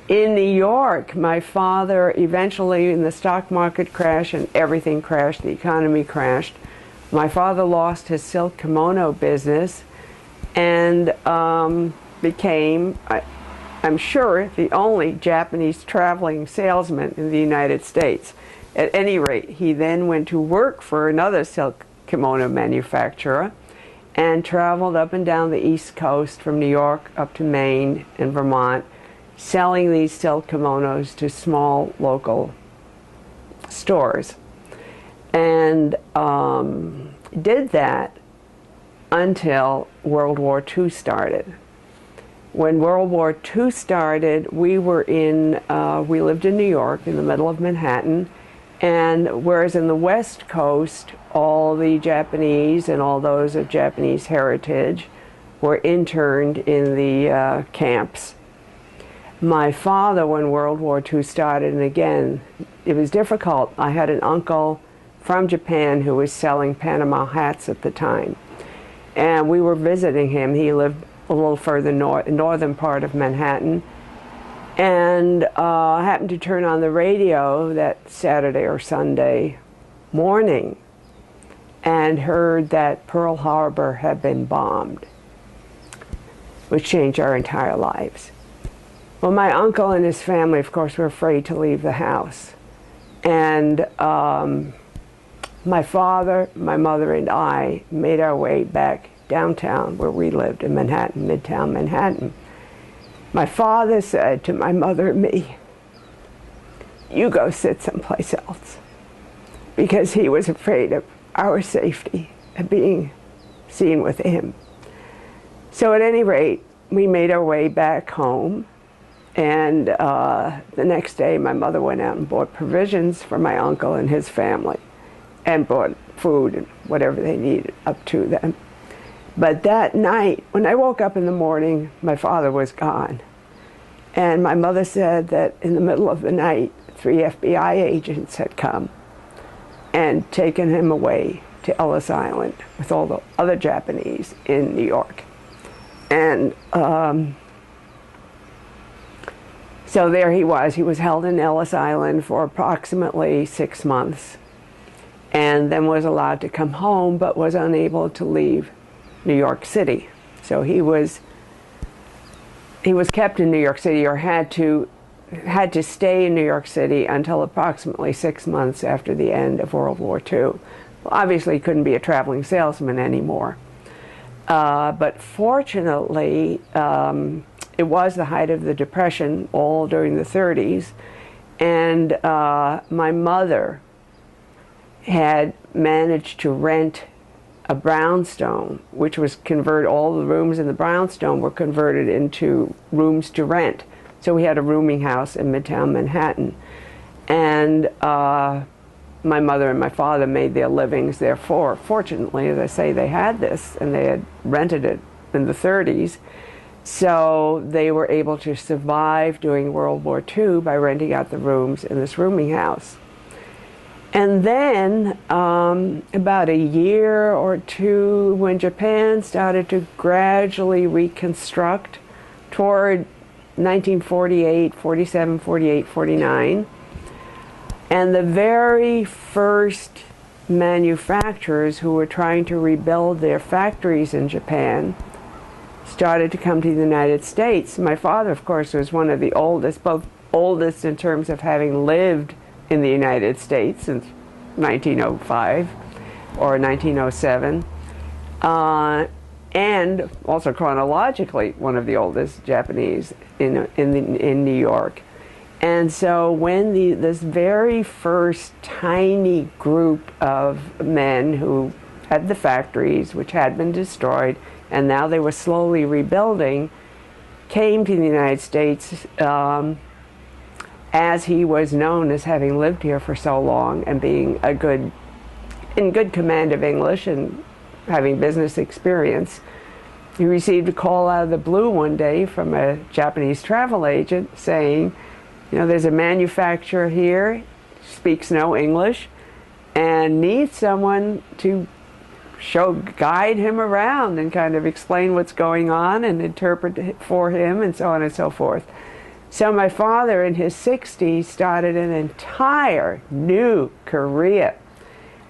In New York, my father eventually, in the stock market crash and everything crashed, the economy crashed, my father lost his silk kimono business and became, I'm sure, the only Japanese traveling salesman in the United States. At any rate, he then went to work for another silk kimono manufacturer and traveled up and down the East Coast from New York up to Maine and Vermont, selling these silk kimonos to small local stores. And did that until World War II started. When World War II started, we lived in New York, in the middle of Manhattan, and whereas in the West Coast, all the Japanese and all those of Japanese heritage were interned in the camps. My father, when World War II started, and again, it was difficult. I had an uncle from Japan who was selling Panama hats at the time. And we were visiting him. He lived a little further northern part of Manhattan. And I happened to turn on the radio that Saturday or Sunday morning and heard that Pearl Harbor had been bombed, which changed our entire lives. Well, my uncle and his family, of course, were afraid to leave the house. And my father, my mother, and I made our way back downtown where we lived in Manhattan, Midtown Manhattan. My father said to my mother and me, "You go sit someplace else," because he was afraid of our safety and being seen with him. So at any rate, we made our way back home, and the next day my mother went out and bought provisions for my uncle and his family, and bought food and whatever they needed up to them. But that night, when I woke up in the morning, my father was gone. And my mother said that in the middle of the night, 3 FBI agents had come and taken him away to Ellis Island with all the other Japanese in New York. And so there he was. He was held in Ellis Island for approximately 6 months, and then was allowed to come home, but was unable to leave New York City. So he was kept in New York City, or had to stay in New York City until approximately 6 months after the end of World War II. Well, obviously he couldn't be a traveling salesman anymore. But fortunately, it was the height of the Depression, all during the 30s, and my mother had managed to rent a brownstone, which was all the rooms in the brownstone were converted into rooms to rent. So we had a rooming house in Midtown Manhattan. And my mother and my father made their livings there. Fortunately, as I say, they had this, and they had rented it in the 30s. So they were able to survive during World War II by renting out the rooms in this rooming house. And then, about a year or two, when Japan started to gradually reconstruct toward 1948, 47, 48, 49, and the very first manufacturers who were trying to rebuild their factories in Japan started to come to the United States. My father, of course, was one of the oldest, both oldest in terms of having lived in the United States since 1905 or 1907, and also chronologically one of the oldest Japanese in New York. And so when this very first tiny group of men who had the factories, which had been destroyed, and now they were slowly rebuilding, came to the United States, as he was known as having lived here for so long and being in good command of English and having business experience, he received a call out of the blue one day from a Japanese travel agent saying, there's a manufacturer here, speaks no English, and needs someone to guide him around and kind of explain what's going on and interpret it for him and so on and so forth. So my father in his 60s started an entire new career.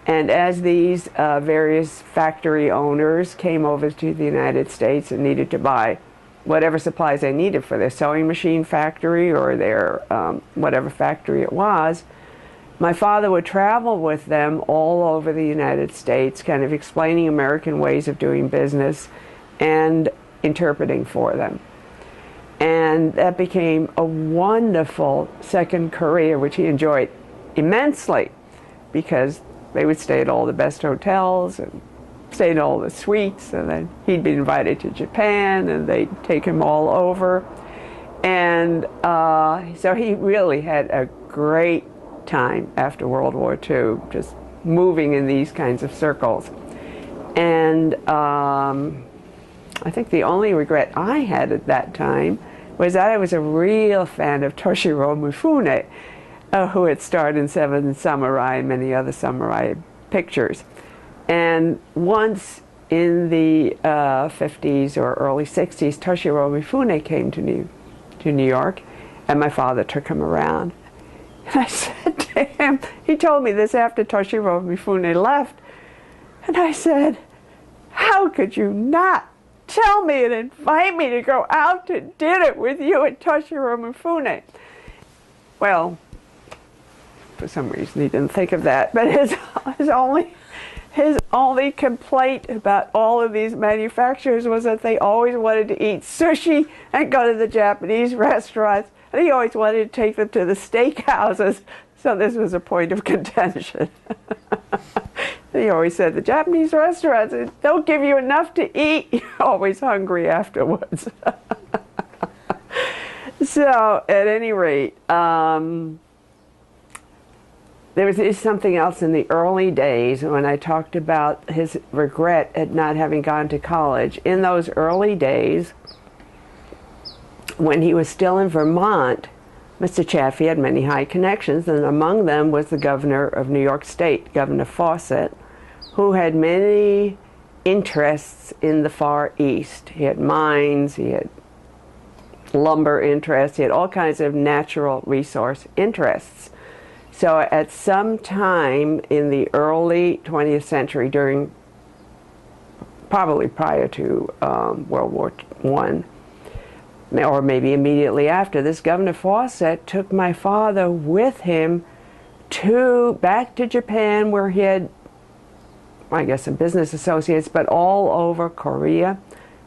And as these various factory owners came over to the United States and needed to buy whatever supplies they needed for their sewing machine factory or their whatever factory it was, my father would travel with them all over the United States, kind of explaining American ways of doing business and interpreting for them. And that became a wonderful second career, which he enjoyed immensely, because they would stay at all the best hotels and stay in all the suites, and then he'd be invited to Japan and they'd take him all over. And so he really had a great time after World War II, just moving in these kinds of circles. And I think the only regret I had at that time was that I was a real fan of Toshiro Mifune, who had starred in Seven Samurai and many other samurai pictures. And once in the 50s or early 60s, Toshiro Mifune came to New York, and my father took him around. And I said to him, he told me this after Toshiro Mifune left, and I said, how could you not tell me and invite me to go out to dinner with you and Toshiro Mifune? Well, for some reason he didn't think of that, but his only complaint about all of these manufacturers was that they always wanted to eat sushi and go to the Japanese restaurants, and he always wanted to take them to the steakhouses, so this was a point of contention. He always said, the Japanese restaurants don't give you enough to eat, you're always hungry afterwards. So, at any rate, there was something else in the early days when I talked about his regret at not having gone to college. In those early days, when he was still in Vermont, Mr. Chaffee had many high connections, and among them was the governor of New York State, Governor Fawcett, who had many interests in the Far East. He had mines, he had lumber interests, he had all kinds of natural resource interests. So at some time in the early 20th century, probably prior to World War I, or maybe immediately after, this Governor Fawcett took my father with him back to Japan, where he had, I guess, some business associates, but all over Korea,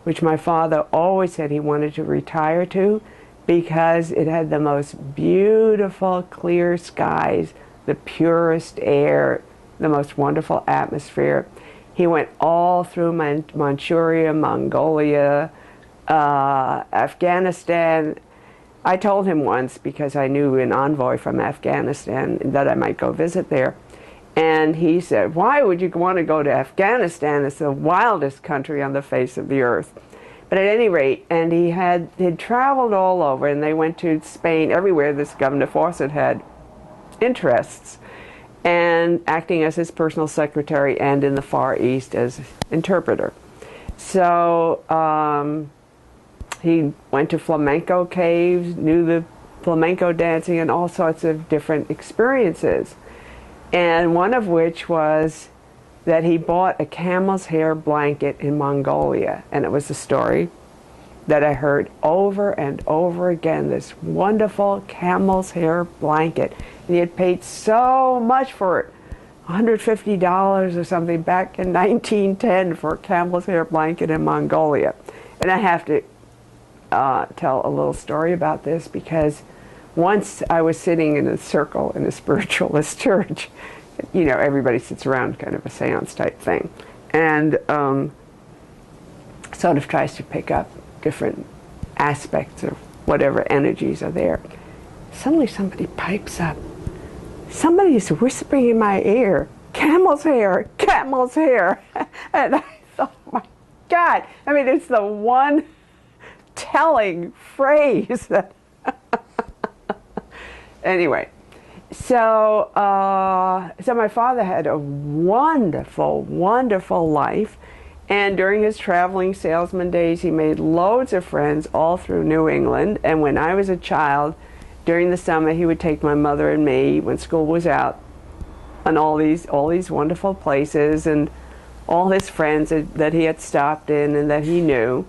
which my father always said he wanted to retire to, because it had the most beautiful, clear skies, the purest air, the most wonderful atmosphere. He went all through Manchuria, Mongolia, Afghanistan. I told him once, because I knew an envoy from Afghanistan, that I might go visit there. And he said, why would you want to go to Afghanistan? It's the wildest country on the face of the earth. But at any rate, and he'd traveled all over, and they went to Spain, everywhere this Governor Fawcett had interests, and acting as his personal secretary, and in the Far East as interpreter. So he went to flamenco caves, knew the flamenco dancing, and all sorts of different experiences. And one of which was that he bought a camel's hair blanket in Mongolia, and it was a story that I heard over and over again, this wonderful camel's hair blanket, and he had paid so much for it, $150 or something back in 1910 for a camel's hair blanket in Mongolia. And I have to tell a little story about this, because once I was sitting in a circle in a spiritualist church. You know, everybody sits around, kind of a seance type thing, and sort of tries to pick up different aspects of whatever energies are there. Suddenly somebody pipes up. Somebody is whispering in my ear, camel's hair, camel's hair. And I thought, oh my God, I mean, it's the one telling phrase that anyway. So my father had a wonderful, wonderful life, And during his traveling salesman days, he made loads of friends all through New England. And when I was a child, during the summer, he would take my mother and me, when school was out, on all these wonderful places, and all his friends that he had stopped in and that he knew.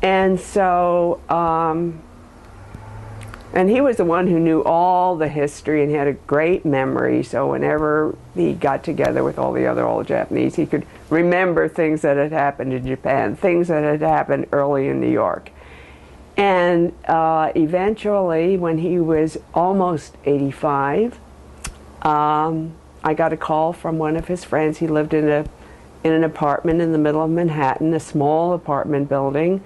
And so, and he was the one who knew all the history and he had a great memory. So whenever he got together with all the other old Japanese, he could remember things that had happened in Japan, things that had happened early in New York. And eventually, when he was almost 85, I got a call from one of his friends. He lived in an apartment in the middle of Manhattan, a small apartment building,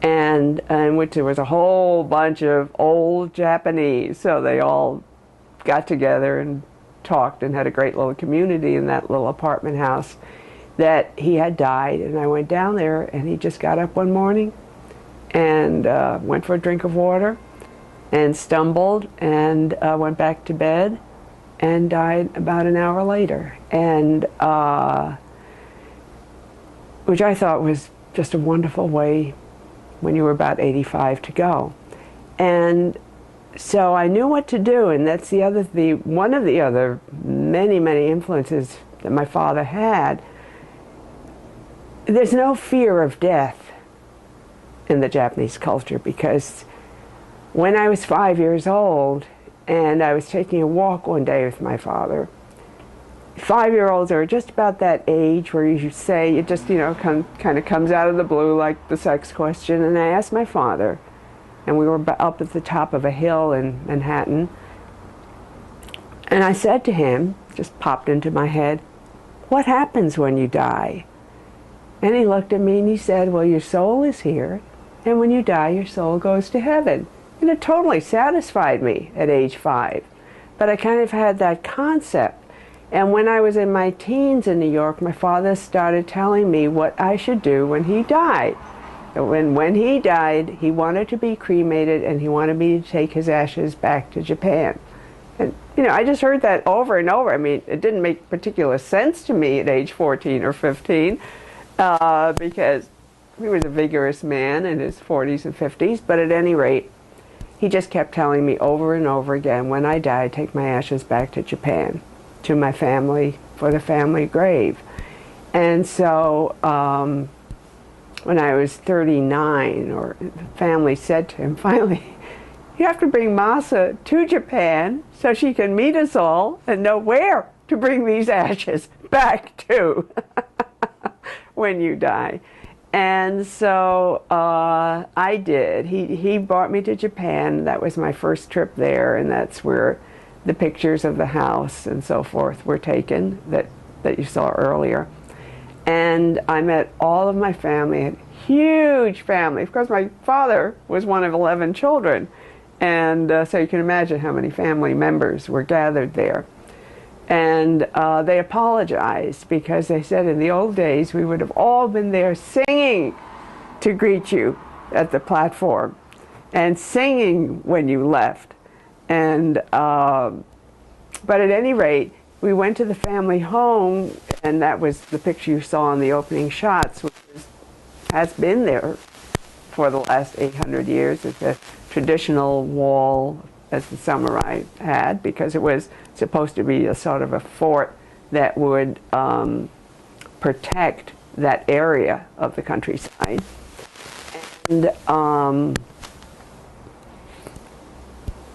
and in which there was a whole bunch of old Japanese. So they all got together and talked and had a great little community in that little apartment house, that he had died. And I went down there, and he just got up one morning and went for a drink of water and stumbled and went back to bed and died about an hour later. And which I thought was just a wonderful way, when you were about 85, to go. And so I knew what to do, and that's one of the other many influences that my father had. There's no fear of death in the Japanese culture, because when I was 5 years old and I was taking a walk one day with my father, 5-year-olds are just about that age where you say, it just, kind of comes out of the blue like the sex question. And I asked my father, and we were up at the top of a hill in Manhattan, and I said to him, just popped into my head, "What happens when you die?" And he looked at me and he said, "Well, your soul is here, and when you die, your soul goes to heaven." And it totally satisfied me at age 5. But I kind of had that concept. And when I was in my teens in New York, my father started telling me what I should do when he died. And when he died, he wanted to be cremated, and he wanted me to take his ashes back to Japan. And, I just heard that over and over. I mean, it didn't make particular sense to me at age 14 or 15, because he was a vigorous man in his 40s and 50s. But at any rate, he just kept telling me over and over again, when I die, take my ashes back to Japan, to my family, for the family grave. And so when I was 39, or the family said to him, finally, "You have to bring Masa to Japan so she can meet us all and know where to bring these ashes back to when you die." And so I did. He brought me to Japan. That was my first trip there, and that's where the pictures of the house and so forth were taken that you saw earlier. And I met all of my family, a huge family. Of course, my father was one of 11 children, and so you can imagine how many family members were gathered there. And they apologized, because they said in the old days we would have all been there singing to greet you at the platform, and singing when you left. And but at any rate, we went to the family home, and that was the picture you saw in the opening shots, which has been there for the last 800 years. It's a traditional wall, as the samurai had, because it was supposed to be a sort of a fort that would protect that area of the countryside. And